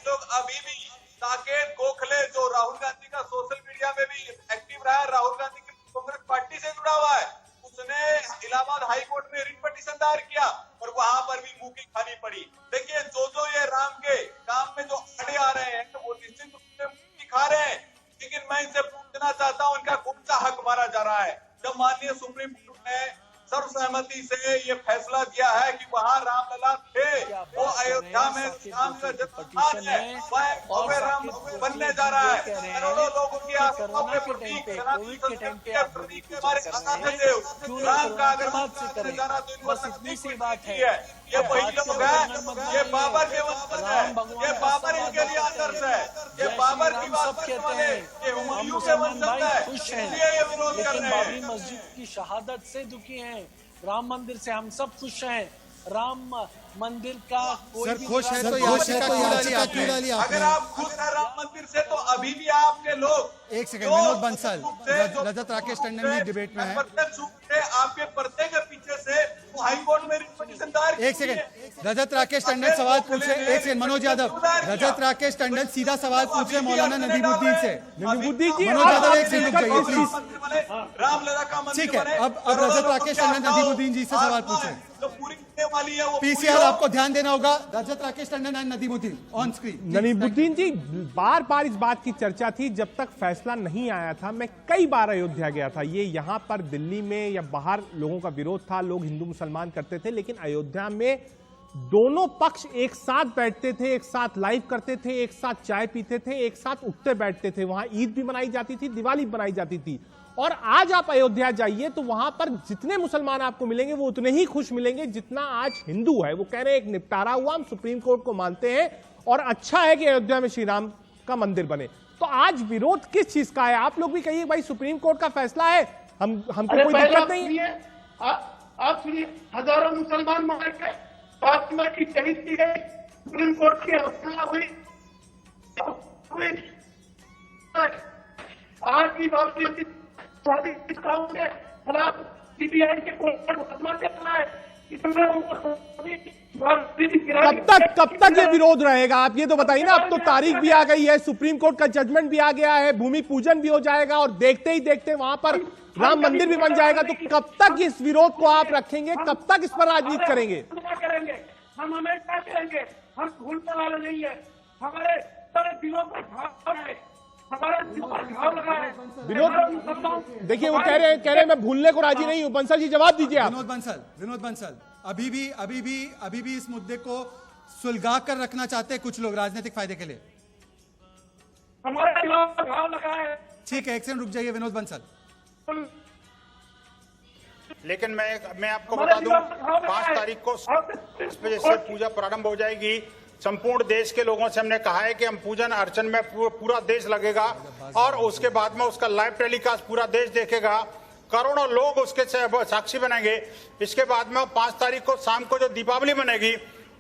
लोग अभी भी साकेत गोखले जो राहुल गांधी का सोशल मीडिया में भी एक्टिव रहा है, राहुल गांधी की कांग्रेस पार्टी से जुड़ा हुआ है, उसने इलाहाबाद हाई कोर्ट में रिट पिटीशन दायर किया और वहां पर भी मुंह की खानी पड़ी। देखिए, जो ये राम के काम में जो आड़े आ रहे हैं वो निश्चित रूप से मुंह की खा रहे हैं। लेकिन मैं इनसे पूछना चाहता हूं, इनका कौन सा हक मारा जा रहा है? जब माननीय सुप्रीम कोर्ट ने सर्वसहमति से ये फैसला दिया है कि वहाँ रामलला थे, वो अयोध्या में राम का जन्मस्थान है, वह राम बनने जा रहा है। करोड़ों लोगों की आस्थाओं के प्रतीक, सनातन संस्कृति के प्रतीक हमारे आराध्य देव राम का अगर करने जाना तो इनको तकलीफ की बात है। ये वही लोग है, ये बाबर के वंशज है, ये बाबर इनके लिए आदर्श है, ये बाबर की बात करते हैं, ये हुमायूं के वंशज है, इसलिए ये विरोध कर रहे हैं।
बाबरी मस्जिद की शहादत से दुखी हैं, राम मंदिर से हम सब खुश हैं। राम मंदिर का कोई भी
खुश है तो याचिका क्यों डाली?
अगर आप खुश हैं राम मंदिर से तो अभी भी आपके लोग,
एक सेकंड, विनोद बंसल, रजत राकेश टंडन भी डिबेट में है।
आपके पर्दे के पीछे से वो हाई कोर्ट में रिट पिटीशन दायर।
एक सेकंड, रजत राकेश टंडन सवाल पूछे। एक सेकंड, मनोज यादव, रजत राकेश टंडन सीधा सवाल पूछे मौलाना नदीमुद्दीन से।
नदीमुद्दीन जी,
मनोज यादव एक सेकंड रुक जाइए प्लीज।
रामलला का मंदिर
ठीक है, अब रजत राकेश टंडन नदीमुद्दीन जी से सवाल पूछे।
जो पूरी वाली है वो
पीसीआर आपको ध्यान देना होगा। Rajat Rakesh Tandon and Nadimuddin on screen.
Nadimuddin ji, बार बार इस बात की चर्चा थी, जब तक फैसला नहीं आया था मैं कई बार अयोध्या गया था। ये यहाँ पर दिल्ली में या बाहर लोगों का विरोध था, लोग हिंदू मुसलमान करते थे, लेकिन अयोध्या में दोनों पक्ष एक साथ बैठते थे, एक साथ लाइव करते थे, एक साथ चाय पीते थे, एक साथ उठते बैठते थे। वहां ईद भी मनाई जाती थी, दिवाली बनाई जाती थी। और आज आप अयोध्या जाइए तो वहां पर जितने मुसलमान आपको मिलेंगे वो उतने ही खुश मिलेंगे जितना आज हिंदू है। वो कह रहे हैं एक निपटारा हुआ, हम सुप्रीम कोर्ट को मानते हैं और अच्छा है कि अयोध्या में श्री राम का मंदिर बने। तो आज विरोध किस चीज का है? आप लोग भी कहिए भाई सुप्रीम कोर्ट का फैसला है, हमको कोई दिक्कत नहीं है।
आप सुनिए, हजारों मुसलमान मारे गए, फातिमा की शहीद की गई, सुप्रीम कोर्ट की हत्या हुई। आज की बात खिलाफ सीबीआई के कोर्ट मुकदमा चल रहा है।
कब तक ये विरोध रहेगा? आप ये तो बताइए ना। अब तो तारीख भी आ गई है, सुप्रीम कोर्ट का जजमेंट भी आ गया है, भूमि पूजन भी हो जाएगा और देखते ही देखते वहां पर राम मंदिर भी बन जाएगा। तो कब तक इस विरोध को आप रखेंगे? कब तक इस पर राजनीति करेंगे?
हम हमेशा करेंगे, हम भूलने वाले नहीं है। हमारे सारे दिलों पर भाव है, हमारा भाव लगा है।
विनोद देखिए, वो कह रहे हैं मैं भूलने को राजी नहीं हूं। बंसल जी जवाब दीजिए आप।
विनोद बंसल अभी भी इस मुद्दे को सुलगा कर रखना चाहते हैं कुछ लोग राजनीतिक फायदे के लिए।
हमारा भाव लगा है।
ठीक है, एक सेकंड रुक जाइए विनोद बंसल।
लेकिन मैं आपको बता दूं, 5 तारीख को 10 बजे से पूजा प्रारंभ हो जाएगी। संपूर्ण देश के लोगों से हमने कहा है कि हम पूजन अर्चन में पूरा देश लगेगा और उसके बाद में उसका लाइव टेलीकास्ट पूरा देश देखेगा। करोड़ों लोग उसके साक्षी बनेंगे। इसके बाद में 5 तारीख को शाम को जो दीपावली बनेगी,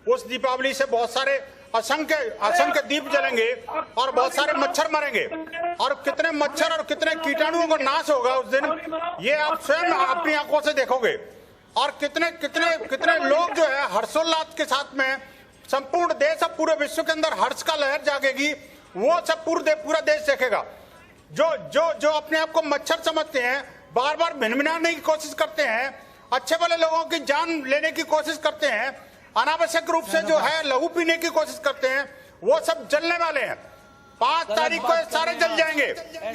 उस दीपावली से बहुत सारे असंख्य दीप जलेंगे और बहुत सारे मच्छर मरेंगे और कितने मच्छर और कितने कीटाणुओं का नाश होगा उस दिन, ये आप स्वयं अपनी आंखों से देखोगे। और कितने कितने कितने लोग जो है हर्षोल्लास के साथ में संपूर्ण देश और पूरे विश्व के अंदर हर्ष का लहर जागेगी। वो सब पूरा देश देखेगा। जो अपने आप को मच्छर समझते हैं, बार बार भिनभिनाने की कोशिश करते हैं, अच्छे भले लोगों की जान लेने की कोशिश करते हैं, अनावश्यक रूप से जो है लहू पीने की कोशिश करते हैं, वो सब जलने वाले हैं। 5 तारीख को सारे जल जाएंगे।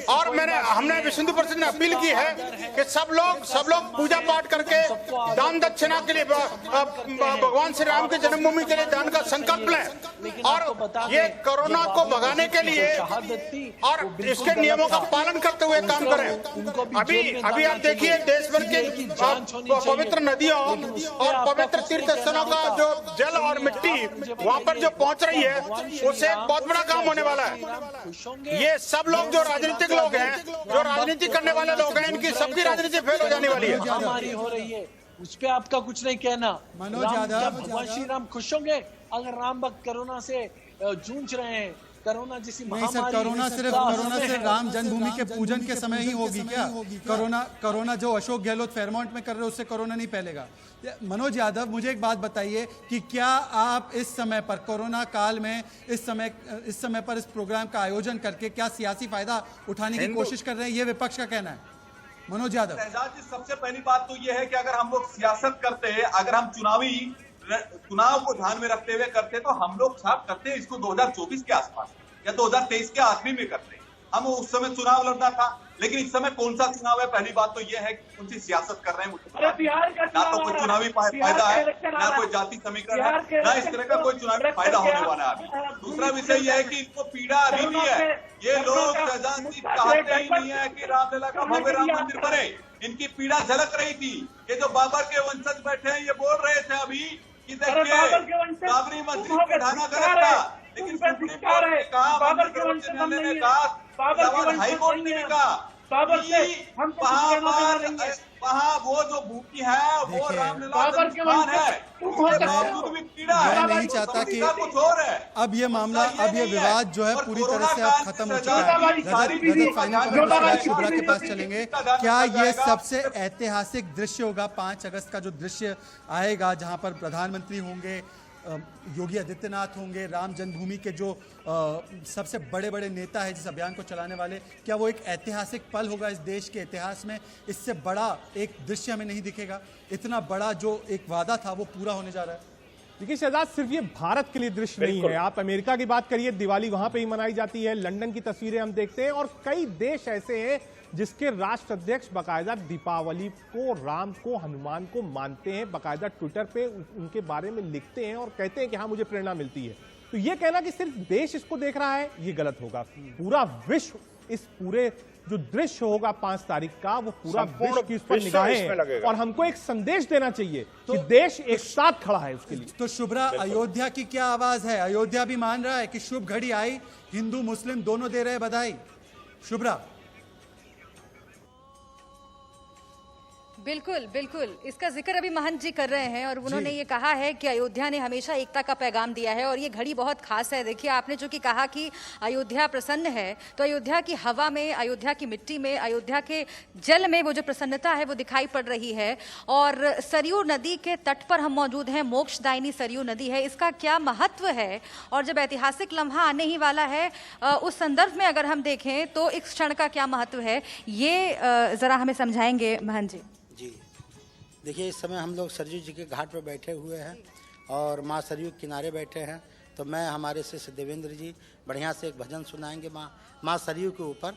और हमने विश्व हिंदू परिषद ने अपील की है कि सब लोग पूजा पाठ करके दान दक्षिणा के लिए भगवान श्री राम की जन्मभूमि के लिए दान का संकल्प लें। और ये कोरोना को भगाने के लिए और इसके नियमों का पालन करते हुए काम करें। अभी आप देखिए देश भर की पवित्र नदियों और पवित्र तीर्थ स्थलों का जो जल और मिट्टी वहाँ पर जो पहुँच रही है, उससे बहुत बड़ा काम होने वाला है। ये सब लोग जो राजनीतिक लोग हैं, जो राजनीति करने वाले लोग हैं, इनकी सबकी राजनीति फेल हो जाने वाली है।
महामारी हो रही है, उस पे आपका कुछ नहीं कहना।
मनोज यादव,
भगवान श्री राम खुश होंगे अगर राम भक्त कोरोना से जूझ रहे हैं? कोरोना जैसी
नहीं सर, कोरोना सिर्फ राम जन्मभूमि के पूजन के समय ही होगी क्या? कोरोना जो अशोक गहलोत फेयरमाउंट में कर रहे हैं उससे कोरोना नहीं फैलेगा। मनोज यादव, मुझे एक बात बताइए कि क्या आप इस समय पर कोरोना काल में इस समय पर इस प्रोग्राम का आयोजन करके क्या सियासी फायदा उठाने की कोशिश कर रहे हैं? ये विपक्ष का कहना है। मनोज यादव,
सबसे पहली बात तो ये है कि अगर हम लोग सियासत करते हैं, अगर हम चुनाव को ध्यान में रखते हुए करते, तो हम लोग साफ करते हैं इसको 2024 के आसपास या 2023 के आखिरी में करते। हम उस समय चुनाव लड़ना था, लेकिन इस समय कौन सा चुनाव है? पहली बात तो ये है कि कौन सी सियासत कर रहे हैं मुझे ना तो कोई चुनावी फायदा है, ना कोई जाति समीकरण है, ना इस तरह का कोई चुनावी फायदा होने वाला है। दूसरा विषय यह है कि इनको पीड़ा अभी भी है। ये लोग चाहते ही नहीं है कि रामलला का भव्य राम मंदिर बने। इनकी पीड़ा झलक रही थी। ये जो बाबर के वंशज बैठे हैं, ये बोल रहे थे अभी कि देखिए बाबरी मस्जिद पे ढाना गलत था, लेकिन सुप्रीम कोर्ट ने कहा, बाबर के वंशज न्यायालय ने कहा, हाई कोर्ट ने भी कहा वहाँ वो जो भूमि है वो रामलला है, उसके बावजूद भी पीड़ा है।
मैं नहीं चाहता कि
कुछ और है।
अब ये मामला, अब ये विवाद जो है पूरी तरह से अब खत्म हो चुका है। रजत, फाइनल कमेंट शुभ्रा के पास चलेंगे। क्या ये सबसे ऐतिहासिक दृश्य होगा 5 अगस्त का, जो दृश्य आएगा जहां पर प्रधानमंत्री होंगे, योगी आदित्यनाथ होंगे, राम जन्मभूमि के जो सबसे बड़े बड़े नेता है जिस अभियान को चलाने वाले, क्या वो एक ऐतिहासिक पल होगा इस देश के इतिहास में? इससे बड़ा एक दृश्य हमें नहीं दिखेगा? इतना बड़ा जो एक वादा था वो पूरा होने जा रहा है।
देखिए शहजाद, सिर्फ ये भारत के लिए दृश्य नहीं है। आप अमेरिका की बात करिए, दिवाली वहां पे ही मनाई जाती है। लंदन की तस्वीरें हम देखते हैं और कई देश ऐसे हैं जिसके राष्ट्राध्यक्ष बाकायदा दीपावली को, राम को, हनुमान को मानते हैं, बाकायदा ट्विटर पे उनके बारे में लिखते हैं और कहते हैं कि हाँ मुझे प्रेरणा मिलती है। तो ये कहना कि सिर्फ देश इसको देख रहा है, ये गलत होगा। पूरा विश्व, इस पूरे जो दृश्य होगा 5 तारीख का, वो पूरा विश्व की इस पर निगाहें हैं और हमको एक संदेश देना चाहिए कि देश एक साथ खड़ा है उसके लिए।
तो शुभ्रा, अयोध्या की क्या आवाज है? अयोध्या भी मान रहा है कि शुभ घड़ी आई, हिंदू मुस्लिम दोनों दे रहे बधाई। शुभ्रा,
बिल्कुल बिल्कुल, इसका जिक्र अभी महंत जी कर रहे हैं और उन्होंने ये कहा है कि अयोध्या ने हमेशा एकता का पैगाम दिया है और ये घड़ी बहुत खास है। देखिए, आपने जो कि कहा कि अयोध्या प्रसन्न है, तो अयोध्या की हवा में, अयोध्या की मिट्टी में, अयोध्या के जल में वो जो प्रसन्नता है वो दिखाई पड़ रही है। और सरयू नदी के तट पर हम मौजूद हैं, मोक्षदायिनी सरयू नदी है, इसका क्या महत्व है और जब ऐतिहासिक लम्हा आने ही वाला है, उस संदर्भ में अगर हम देखें तो इस क्षण का क्या महत्व है, ये जरा हमें समझाएंगे महंत जी।
देखिए, इस समय हम लोग सरयू जी के घाट पर बैठे हुए हैं और माँ सरयू के किनारे बैठे हैं। तो मैं, हमारे शिष्य देवेंद्र जी बढ़िया से एक भजन सुनाएंगे माँ सरयू के ऊपर।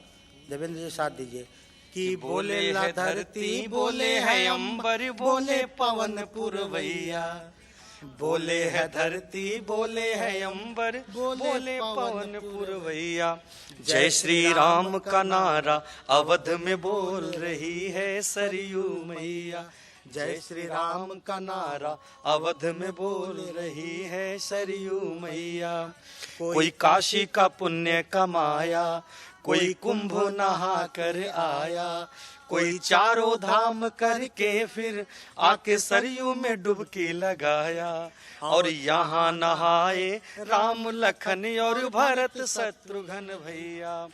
देवेंद्र जी साथ दीजिए। कि बोले ला धरती, बोले है अंबर, बोले पवन पुरवैया, बोले है धरती, बोले है अंबर, बोले पवन पुरवैया। जय श्री राम का नारा अवध में बोल रही है सरयू मैया। जय श्री राम का नारा अवध में बोल रही है सरयू मैया। कोई काशी का पुण्य कमाया, कोई कुंभ नहा कर आया, कोई चारों धाम करके फिर आके सरयू में डुबकी लगाया। और यहाँ नहाए राम लखन और भरत शत्रुघ्न भैया।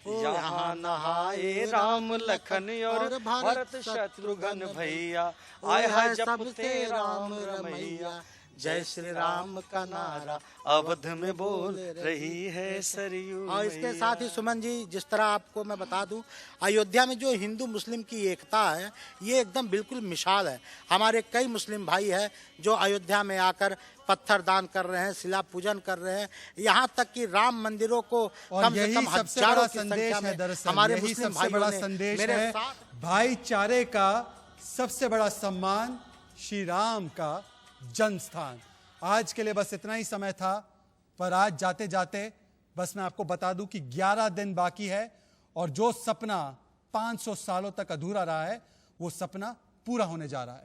यहाँ नहाए राम लखन और भरत शत्रुघ्न भैया। आए है जपते राम रमैया। जय श्री राम का नारा अवध में बोल रही है सरयू। और इसके साथ ही सुमन जी, जिस तरह आपको मैं बता दूं, अयोध्या में जो हिंदू मुस्लिम की एकता है, ये एकदम बिल्कुल मिसाल है। हमारे कई मुस्लिम भाई हैं जो अयोध्या में आकर पत्थर दान कर रहे हैं, शिला पूजन कर रहे हैं, यहाँ तक कि राम मंदिरों को कम से कम हजारों की संख्या में हमारे मुस्लिम भाइयों ने मेरे साथ।
भाईचारे का सबसे बड़ा सम्मान, श्री राम का जन्म स्थान। आज के लिए बस इतना ही समय था। पर आज जाते जाते बस मैं आपको बता दूं कि 11 दिन बाकी है और जो सपना 500 सालों तक अधूरा रहा है वो सपना पूरा होने जा रहा है।